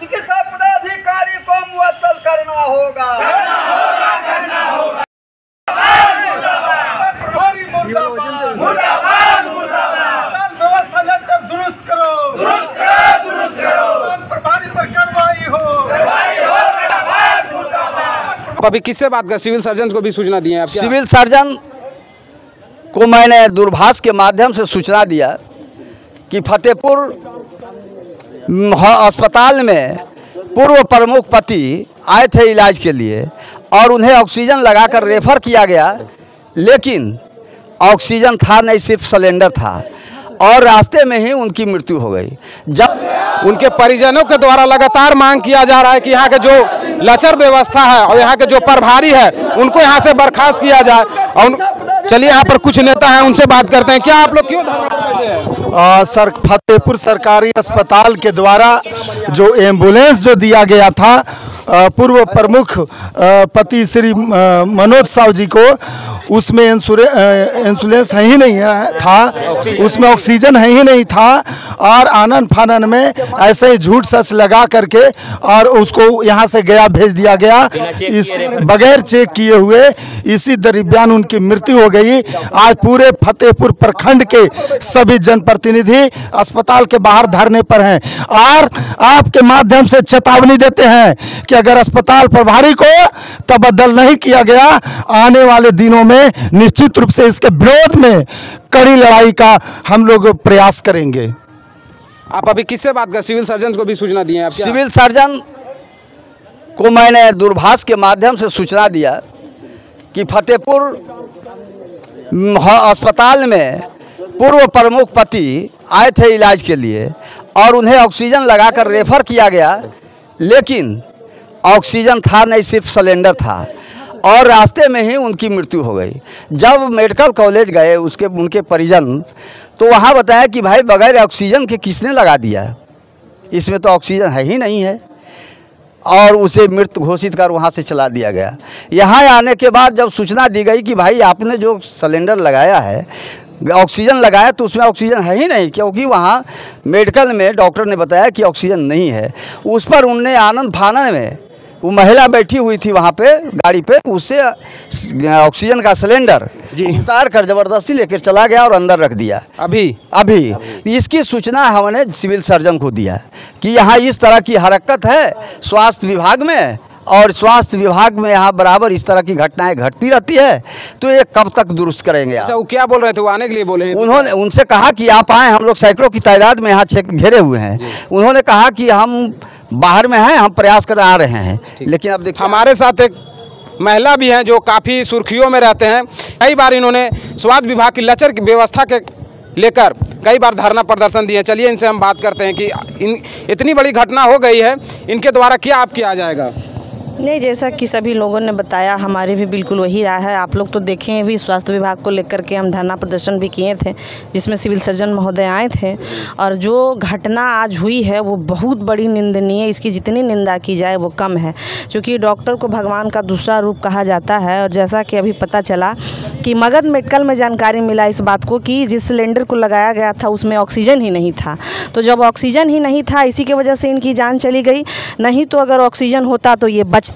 चिकित्सा पदाधिकारी को मुअत्तल करना होगा। प्रभारी मुर्दाबाद, व्यवस्था दुरुस्त करो, प्रभारी पर कार्रवाई हो। अभी किससे बात कर, सिविल सर्जन को भी सूचना दी है आप? सिविल सर्जन को मैंने दूरभाष के माध्यम से सूचना दिया कि फतेहपुर अस्पताल में पूर्व प्रमुख पति आए थे इलाज के लिए और उन्हें ऑक्सीजन लगाकर रेफर किया गया, लेकिन ऑक्सीजन था नहीं, सिर्फ सिलेंडर था और रास्ते में ही उनकी मृत्यु हो गई। जब उनके परिजनों के द्वारा लगातार मांग किया जा रहा है कि यहाँ के जो लचर व्यवस्था है और यहाँ के जो प्रभारी है उनको यहाँ से बर्खास्त किया जाए। और चलिए यहाँ पर कुछ नेता हैं, उनसे बात करते हैं। क्या आप लोग क्यों धरना पर बैठे हैं? सर, फतेहपुर सरकारी अस्पताल के द्वारा जो एम्बुलेंस जो दिया गया था पूर्व प्रमुख पति श्री मनोज साहू जी को, उसमें इंश्योरेंस ही नहीं था, उसमें ऑक्सीजन ही नहीं था और आनन फानन में ऐसे ही झूठ सच लगा करके और उसको यहाँ से गया भेज दिया गया, इस बगैर चेक किए हुए इसी दरमियान उनकी मृत्यु हो गई। आज पूरे फतेहपुर प्रखंड के सभी जनप्रतिनिधि अस्पताल के बाहर धरने पर हैं और आपके माध्यम से चेतावनी देते हैं कि अगर अस्पताल प्रभारी को तबद्दल नहीं किया गया, आने वाले दिनों में निश्चित रूप से इसके विरोध में कड़ी लड़ाई का हम लोग प्रयास करेंगे। आप अभी किससे बात कर, सिविल सर्जन को भी सूचना दी है आप? सिविल सर्जन को मैंने दूरभाष के माध्यम से सूचना दिया कि फतेहपुर अस्पताल में पूर्व प्रमुख पति आए थे इलाज के लिए और उन्हें ऑक्सीजन लगाकर रेफर किया गया, लेकिन ऑक्सीजन था नहीं, सिर्फ सिलेंडर था और रास्ते में ही उनकी मृत्यु हो गई। जब मेडिकल कॉलेज गए उनके परिजन, तो वहाँ बताया कि भाई बगैर ऑक्सीजन के किसने लगा दिया, इसमें तो ऑक्सीजन है ही नहीं है, और उसे मृत घोषित कर वहाँ से चला दिया गया। यहाँ आने के बाद जब सूचना दी गई कि भाई आपने जो सिलेंडर लगाया है, ऑक्सीजन लगाया, तो उसमें ऑक्सीजन है ही नहीं, क्योंकि वहाँ मेडिकल में डॉक्टर ने बताया कि ऑक्सीजन नहीं है। उस पर उनने आनंद फानन में, वो महिला बैठी हुई थी वहाँ पे गाड़ी पे, उससे ऑक्सीजन का सिलेंडर उतार कर जबरदस्ती लेकर चला गया और अंदर रख दिया। अभी इसकी सूचना हमने सिविल सर्जन को दिया कि यहाँ इस तरह की हरकत है स्वास्थ्य विभाग में, और स्वास्थ्य विभाग में यहाँ बराबर इस तरह की घटनाएं घटती रहती है, तो ये कब तक दुरुस्त करेंगे। अच्छा, वो क्या बोल रहे थे? वो आने के लिए बोले? उन्होंने उनसे कहा कि आप आए, हम लोग सैकड़ों की तादाद में यहाँ घेरे हुए हैं। उन्होंने कहा कि हम बाहर में हैं, हम प्रयास कर आ रहे हैं, लेकिन अब देखिए हमारे साथ एक महिला भी हैं जो काफ़ी सुर्खियों में रहते हैं। कई बार इन्होंने स्वास्थ्य विभाग की लचर की व्यवस्था के लेकर कई बार धरना प्रदर्शन दिए। चलिए इनसे हम बात करते हैं कि इतनी बड़ी घटना हो गई है, इनके द्वारा क्या आप किया जाएगा? नहीं, जैसा कि सभी लोगों ने बताया, हमारे भी बिल्कुल वही राय है। आप लोग तो देखें भी, स्वास्थ्य विभाग को लेकर के हम धरना प्रदर्शन भी किए थे, जिसमें सिविल सर्जन महोदय आए थे, और जो घटना आज हुई है वो बहुत बड़ी निंदनीय है। इसकी जितनी निंदा की जाए वो कम है, क्योंकि डॉक्टर को भगवान का दूसरा रूप कहा जाता है। और जैसा कि अभी पता चला कि मगध मेडिकल में जानकारी मिला इस बात को कि जिस सिलेंडर को लगाया गया था उसमें ऑक्सीजन ही नहीं था। तो जब ऑक्सीजन ही नहीं था, इसी की वजह से इनकी जान चली गई। नहीं तो अगर ऑक्सीजन होता तो ये बचते।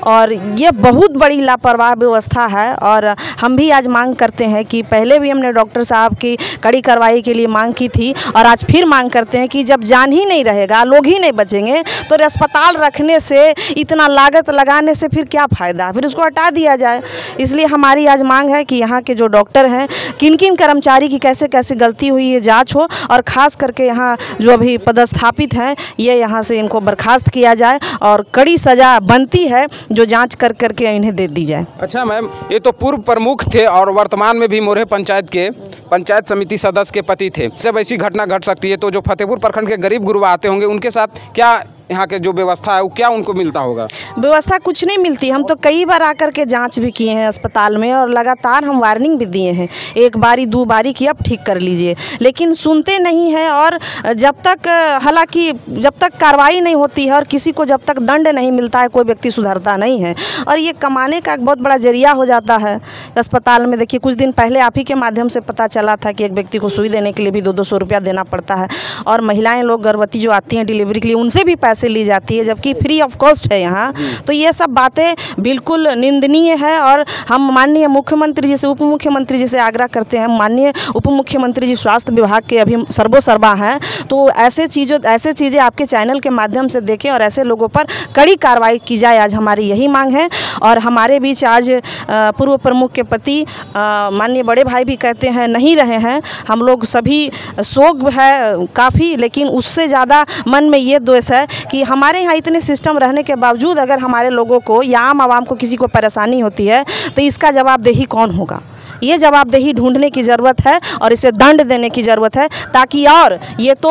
और ये बहुत बड़ी लापरवाह व्यवस्था है। और हम भी आज मांग करते हैं कि पहले भी हमने डॉक्टर साहब की कड़ी कार्रवाई के लिए मांग की थी, और आज फिर मांग करते हैं कि जब जान ही नहीं रहेगा, लोग ही नहीं बचेंगे, तो अस्पताल रखने से, इतना लागत लगाने से फिर क्या फ़ायदा, फिर उसको हटा दिया जाए। इसलिए हमारी आज मांग है कि यहाँ के जो डॉक्टर हैं, किन किन कर्मचारी की कैसे कैसे गलती हुई है जांच हो, और ख़ास करके यहाँ जो अभी पदस्थापित हैं ये यहाँ से इनको बर्खास्त किया जाए और कड़ी सज़ा बनती है जो जांच कर करके इन्हें दे दी जाए। अच्छा मैम, ये तो पूर्व प्रमुख थे और वर्तमान में भी मोरहे पंचायत के पंचायत समिति सदस्य के पति थे। जब ऐसी घटना घट सकती है तो जो फतेहपुर प्रखंड के गरीब गुरबा आते होंगे, उनके साथ क्या यहाँ के जो व्यवस्था है वो क्या उनको मिलता होगा? व्यवस्था कुछ नहीं मिलती। हम तो कई बार आकर के जांच भी किए हैं अस्पताल में, और लगातार हम वार्निंग भी दिए हैं, एक बारी दो बारी की, अब ठीक कर लीजिए, लेकिन सुनते नहीं हैं। और जब तक, हालांकि जब तक कार्रवाई नहीं होती है और किसी को जब तक दंड नहीं मिलता है, कोई व्यक्ति सुधरता नहीं है, और ये कमाने का एक बहुत बड़ा जरिया हो जाता है अस्पताल में। देखिए, कुछ दिन पहले आप ही के माध्यम से पता चला था कि एक व्यक्ति को सुई देने के लिए भी 200-200 रुपया देना पड़ता है, और महिलाएँ लोग गर्भवती जो आती हैं डिलीवरी के लिए, उनसे भी पैसे से ली जाती है, जबकि फ्री ऑफ कॉस्ट है यहाँ। तो ये सब बातें बिल्कुल निंदनीय है और हम माननीय मुख्यमंत्री जी से, उप मुख्यमंत्री जी से आग्रह करते हैं, माननीय उप मुख्यमंत्री जी स्वास्थ्य विभाग के अभी सर्वोसर्वा हैं, तो ऐसे चीज़ें आपके चैनल के माध्यम से देखें और ऐसे लोगों पर कड़ी कार्रवाई की जाए, आज हमारी यही मांग है। और हमारे बीच आज पूर्व प्रमुख के पति माननीय बड़े भाई भी कहते हैं नहीं रहे हैं। हम लोग सभी शोक है काफ़ी, लेकिन उससे ज़्यादा मन में ये द्वेष है कि हमारे यहाँ इतने सिस्टम रहने के बावजूद अगर हमारे लोगों को या आम आवाम को किसी को परेशानी होती है तो इसका जवाबदेही कौन होगा? ये जवाबदेही ढूंढने की ज़रूरत है और इसे दंड देने की ज़रूरत है, ताकि और ये तो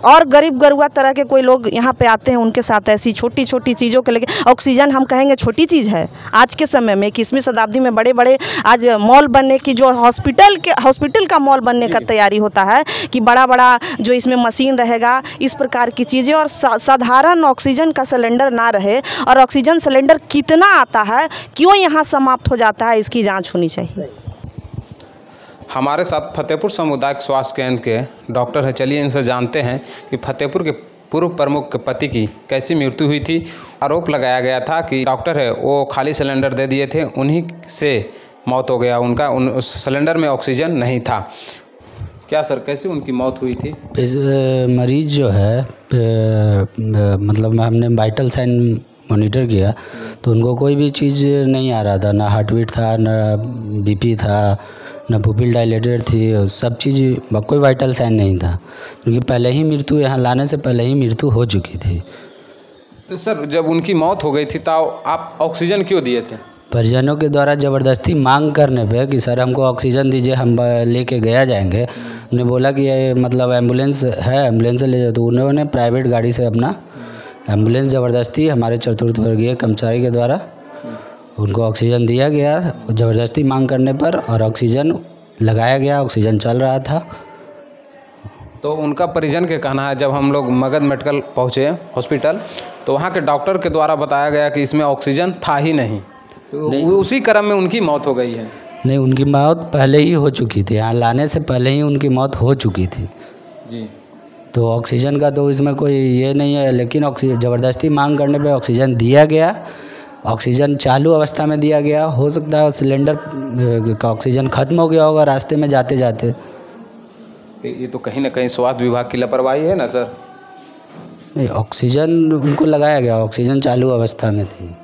और गरीब गरुआ तरह के कोई लोग यहाँ पे आते हैं, उनके साथ ऐसी छोटी छोटी चीज़ों के लेके ऑक्सीजन हम कहेंगे छोटी चीज़ है आज के समय में, 21वीं शताब्दी में बड़े बड़े आज मॉल बनने की, जो हॉस्पिटल का मॉल बनने का तैयारी होता है कि बड़ा बड़ा जो इसमें मशीन रहेगा, इस प्रकार की चीज़ें, और साधारण ऑक्सीजन का सिलेंडर ना रहे, और ऑक्सीजन सिलेंडर कितना आता है, क्यों यहाँ समाप्त हो जाता है, इसकी जाँच होनी चाहिए। हमारे साथ फतेहपुर सामुदायिक स्वास्थ्य केंद्र के डॉक्टर हैं, चलिए इनसे जानते हैं कि फतेहपुर के पूर्व प्रमुख के पति की कैसी मृत्यु हुई थी। आरोप लगाया गया था कि डॉक्टर है वो खाली सिलेंडर दे दिए थे, उन्हीं से मौत हो गया उनका, उस सिलेंडर में ऑक्सीजन नहीं था। क्या सर, कैसे उनकी मौत हुई थी? मरीज जो है मतलब हमने वाइटल साइन मॉनिटर किया तो उनको कोई भी चीज़ नहीं आ रहा था, ना हार्ट बीट था, ना बीपी था, ना पुपिल डायलेटेड थी, सब चीज़, कोई वाइटल साइन नहीं था, क्योंकि पहले ही मृत्यु, यहाँ लाने से पहले ही मृत्यु हो चुकी थी। तो सर, जब उनकी मौत हो गई थी तो आप ऑक्सीजन क्यों दिए थे? परिजनों के द्वारा ज़बरदस्ती मांग करने पे कि सर हमको ऑक्सीजन दीजिए, हम लेके गया जाएंगे। उन्होंने बोला कि ये मतलब एम्बुलेंस है, एम्बुलेंस से ले जाओ, तो उन्होंने प्राइवेट गाड़ी से अपना एम्बुलेंस ज़बरदस्ती हमारे चतुर्थ वर्गीय कर्मचारी के द्वारा उनको ऑक्सीजन दिया गया ज़बरदस्ती मांग करने पर, और ऑक्सीजन लगाया गया, ऑक्सीजन चल रहा था। तो उनका परिजन के कहना है, जब हम लोग मगध मेडिकल पहुँचे हॉस्पिटल, तो वहाँ के डॉक्टर के द्वारा बताया गया कि इसमें ऑक्सीजन था ही नहीं, तो उसी क्रम में उनकी मौत हो गई है। नहीं, उनकी मौत पहले ही हो चुकी थी, यहाँ लाने से पहले ही उनकी मौत हो चुकी थी जी। तो ऑक्सीजन का तो इसमें कोई ये नहीं है, लेकिन ज़बरदस्ती मांग करने पे ऑक्सीजन दिया गया, ऑक्सीजन चालू अवस्था में दिया गया। हो सकता है सिलेंडर का ऑक्सीजन ख़त्म हो गया होगा रास्ते में जाते जाते। तो ये तो कहीं ना कहीं स्वास्थ्य विभाग की लापरवाही है ना सर? नहीं, ऑक्सीजन उनको लगाया गया, ऑक्सीजन चालू अवस्था में थी।